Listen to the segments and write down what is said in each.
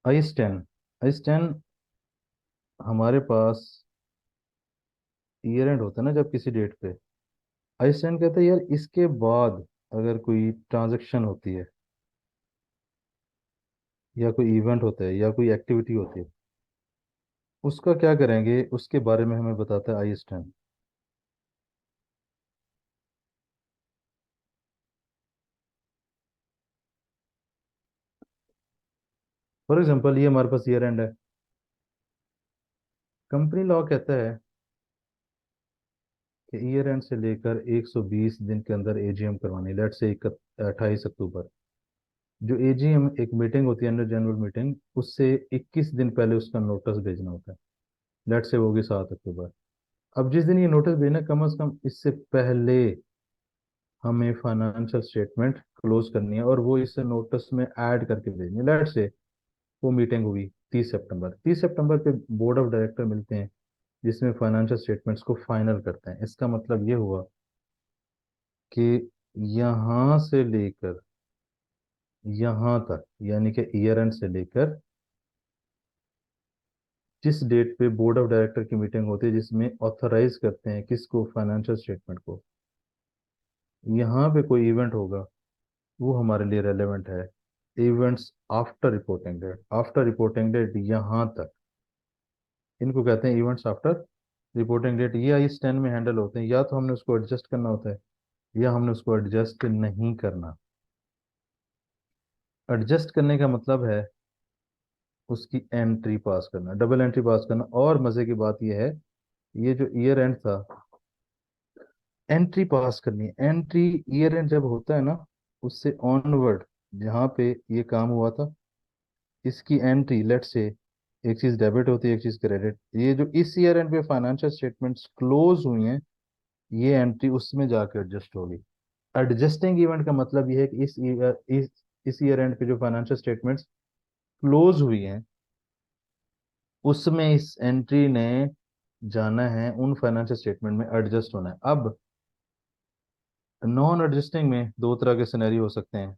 आई 10। आई 10 हमारे पास year and होता है ना जब किसी डेट पे। आई 10 कहता है यार इसके बाद अगर कोई ट्रांजैक्शन होती है या कोई इवेंट होता है या कोई एक्टिविटी होती है, उसका क्या करेंगे उसके बारे में हमें बताता है आई 10। फॉर एग्जाम्पल ये हमारे पास ईयर एंड है। कंपनी लॉ कहता है कि ईयर एंड से लेकर 120 दिन के अंदर एजीएम करवानी, लेट से 28 अक्टूबर। जो एजीएम एक मीटिंग होती है अंडर जनरल मीटिंग, उससे 21 दिन पहले उसका नोटिस भेजना होता है। लेट से वो होगी 7 अक्टूबर। अब जिस दिन ये नोटिस भेजना, कम से कम इससे पहले हमें फाइनेंशियल स्टेटमेंट क्लोज करनी है और वो इस नोटिस में ऐड करके भेजनी है। लेट से वो मीटिंग हुई 30 सितंबर। 30 सितंबर पे बोर्ड ऑफ डायरेक्टर मिलते हैं जिसमें फाइनेंशियल स्टेटमेंट्स को फाइनल करते हैं। इसका मतलब ये हुआ कि यहाँ से लेकर यहाँ तक, यानी कि ईयर एंड से लेकर जिस डेट पे बोर्ड ऑफ डायरेक्टर की मीटिंग होती है जिसमें ऑथराइज करते हैं किसको, फाइनेंशियल स्टेटमेंट को, यहाँ पे कोई इवेंट होगा वो हमारे लिए रेलेवेंट है। Events after reporting date, after reporting date यहाँ तक, इनको कहते हैं इवेंट्स आफ्टर रिपोर्टिंग डेट। ये आई 10 में हैंडल होते हैं। या तो हमने उसको एडजस्ट करना होता है या हमने उसको एडजस्ट नहीं करना। एडजस्ट करने का मतलब है उसकी एंट्री पास करना, डबल एंट्री पास करना। और मजे की बात यह है, ये जो ईयर एंड था, एंट्री पास करनी है। एंट्री ईयर एंड जब होता है ना, उससे ऑनवर्ड जहाँ पे ये काम हुआ था, इसकी एंट्री लेट से एक चीज डेबिट होती है एक चीज क्रेडिट। ये जो इस ईयर एंड पे फाइनेंशियल स्टेटमेंट्स क्लोज हुई हैं, ये एंट्री उसमें जाकर एडजस्ट होगी। एडजस्टिंग इवेंट का मतलब ये है कि इस ईयर एंड पे जो फाइनेंशियल स्टेटमेंट्स क्लोज हुई हैं, उसमें इस एंट्री ने जाना है, उन फाइनेंशियल स्टेटमेंट में एडजस्ट होना है। अब नॉन एडजस्टिंग में दो तरह के सिनेरियो हो सकते हैं।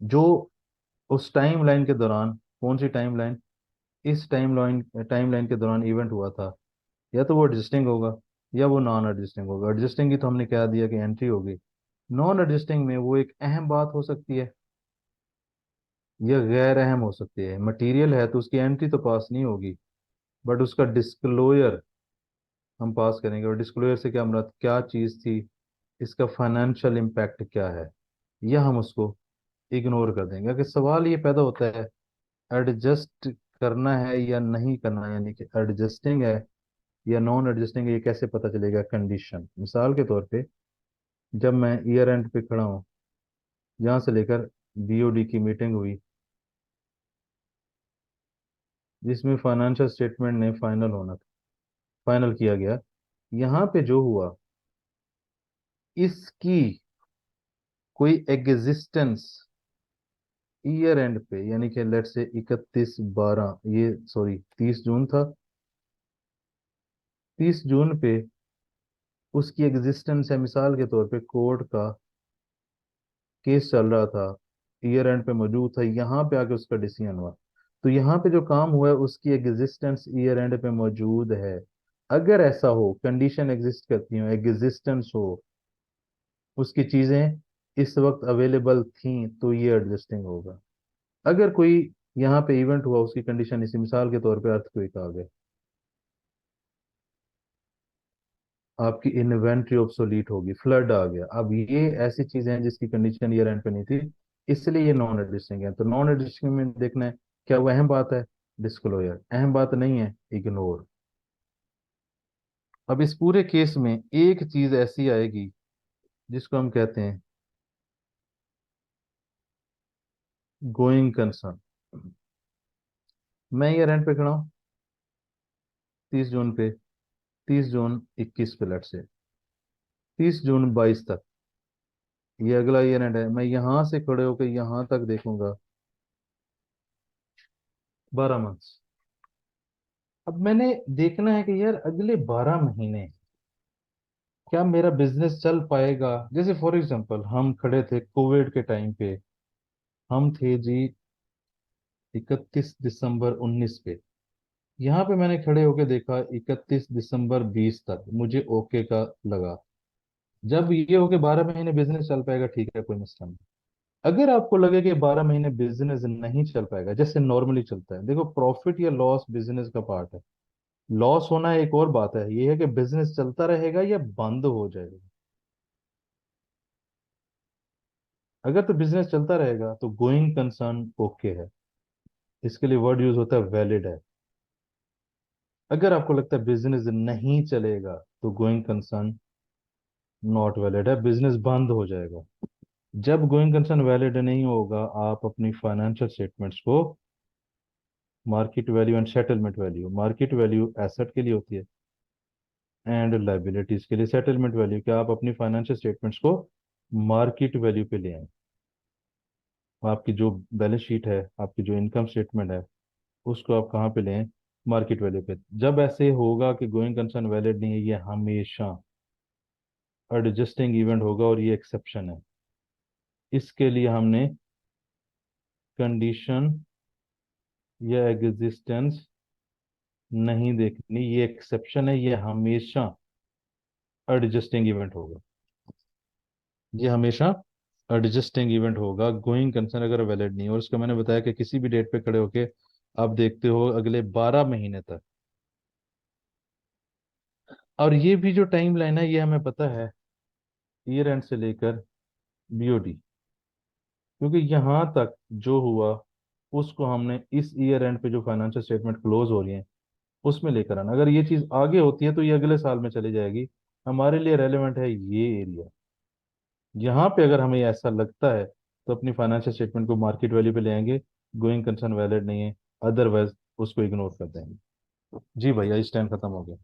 जो उस टाइम लाइन के दौरान, कौन सी टाइम लाइन, इस टाइम लाइन के दौरान इवेंट हुआ था, या तो वो एडजस्टिंग होगा या वो नॉन एडजस्टिंग होगा। एडजस्टिंग की तो हमने कह दिया कि एंट्री होगी। नॉन एडजस्टिंग में वो एक अहम बात हो सकती है या गैर अहम हो सकती है। मटेरियल है तो उसकी एंट्री तो पास नहीं होगी, बट उसका डिस्क्लोजर हम पास करेंगे। और डिस्क्लोजर से क्या मुराद, क्या चीज़ थी, इसका फाइनेंशियल इम्पैक्ट क्या है, यह हम उसको इग्नोर कर देंगे। अगर सवाल ये पैदा होता है एडजस्ट करना है या नहीं करना, यानी कि एडजस्टिंग है या नॉन एडजस्टिंग है, ये कैसे पता चलेगा। कंडीशन, मिसाल के तौर पे जब मैं ईयर एंड पे खड़ा हूँ, जहाँ से लेकर बीओडी की मीटिंग हुई जिसमें फाइनेंशियल स्टेटमेंट ने फाइनल होना था, फाइनल किया गया, यहाँ पे जो हुआ, इसकी कोई एग्जिस्टेंस ईयर एंड पे, यानी कि लेट से 31/12, ये सॉरी 30 जून था, 30 जून पे उसकी एग्जिस्टेंस है। मिसाल के तौर पे कोर्ट का केस चल रहा था, ईयर एंड पे मौजूद था, यहाँ पे आके उसका डिसीजन हुआ, तो यहाँ पे जो काम हुआ है उसकी एग्जिस्टेंस ईयर एंड पे मौजूद है। अगर ऐसा हो, कंडीशन एग्जिस्ट करती हो, एग्जिस्टेंस हो, उसकी चीजें इस वक्त अवेलेबल थी, तो ये एडजस्टिंग होगा। अगर कोई यहाँ पे इवेंट हुआ, उसकी कंडीशन इसी, मिसाल के तौर पे अर्थक्वेक आ गया, आपकी इन्वेंट्री ऑब्सोलीट होगी, फ्लड आ गया, अब ये ऐसी चीजें हैं जिसकी कंडीशन ईयर एंड पे नहीं थी, इसलिए ये नॉन एडजस्टिंग है। तो नॉन एडजस्टिंग में देखना है क्या वो अहम बात है, डिस्क्लोजर। अहम बात नहीं है, इग्नोर। अब इस पूरे केस में एक चीज ऐसी आएगी जिसको हम कहते हैं गोइंग कंसर्न। मैं ईयर एंड पे खड़ा हूँ 30 जून पे, 30 जून 21 पे, लेट से 30 जून 22 तक, ये अगला ईयर एंड है। मैं यहां से खड़े होकर यहां तक देखूंगा, 12 मंथ्स। अब मैंने देखना है कि यार अगले 12 महीने क्या मेरा बिजनेस चल पाएगा। जैसे फॉर एग्जांपल हम खड़े थे कोविड के टाइम पे, हम थे जी 31 दिसंबर 19 पे, यहाँ पे मैंने खड़े होके देखा 31 दिसंबर 20 तक मुझे ओके का लगा। जब ये हो के 12 महीने बिजनेस चल पाएगा, ठीक है, कोई मसला नहीं। अगर आपको लगे कि 12 महीने बिजनेस नहीं चल पाएगा जैसे नॉर्मली चलता है, देखो प्रॉफिट या लॉस बिजनेस का पार्ट है। लॉस होना एक और बात है, ये है कि बिजनेस चलता रहेगा या बंद हो जाएगा। अगर तो बिजनेस चलता रहेगा तो गोइंग कंसर्न ओके है, इसके लिए वर्ड यूज होता है वैलिड है। अगर आपको लगता है बिजनेस नहीं चलेगा तो गोइंग कंसर्न नॉट वैलिड है, बिजनेस बंद हो जाएगा। जब गोइंग कंसर्न वैलिड नहीं होगा, आप अपनी फाइनेंशियल स्टेटमेंट्स को market value and settlement value, market value asset के लिए होती है एंड लाइबिलिटीज के लिए सेटलमेंट वैल्यू, क्या आप अपनी फाइनेंशियल स्टेटमेंट्स को मार्केट वैल्यू पे ले आए। आपकी जो बैलेंस शीट है, आपकी जो इनकम स्टेटमेंट है, उसको आप कहाँ पे ले आए, मार्केट वैल्यू पे। जब ऐसे होगा कि गोइंग कंसर्न वैलिड नहीं है, ये हमेशा एडजस्टिंग इवेंट होगा और ये एक्सेप्शन है। इसके लिए हमने कंडीशन या एग्जिस्टेंस नहीं देखनी, ये एक्सेप्शन है, ये हमेशा एडजस्टिंग इवेंट होगा। ये हमेशा एडजस्टिंग इवेंट होगा, गोइंग कंसर्न अगर वैलिड नहीं है। और उसका मैंने बताया कि किसी भी डेट पे खड़े होके आप देखते हो अगले 12 महीने तक। और ये भी जो टाइम लाइन है ये हमें पता है ईयर एंड से लेकर बीओडी, क्योंकि यहाँ तक जो हुआ उसको हमने इस ईयर एंड पे जो फाइनेंशियल स्टेटमेंट क्लोज हो रही है उसमें लेकर आना। अगर ये चीज आगे होती है तो ये अगले साल में चली जाएगी। हमारे लिए रेलेवेंट है ये एरिया। यहाँ पे अगर हमें ऐसा लगता है तो अपनी फाइनेंशियल स्टेटमेंट को मार्केट वैल्यू पे ले आएंगे, गोइंग कंसर्न वैलिड नहीं है, अदरवाइज उसको इग्नोर कर देंगे। जी भैया, इस टाइम खत्म हो गया।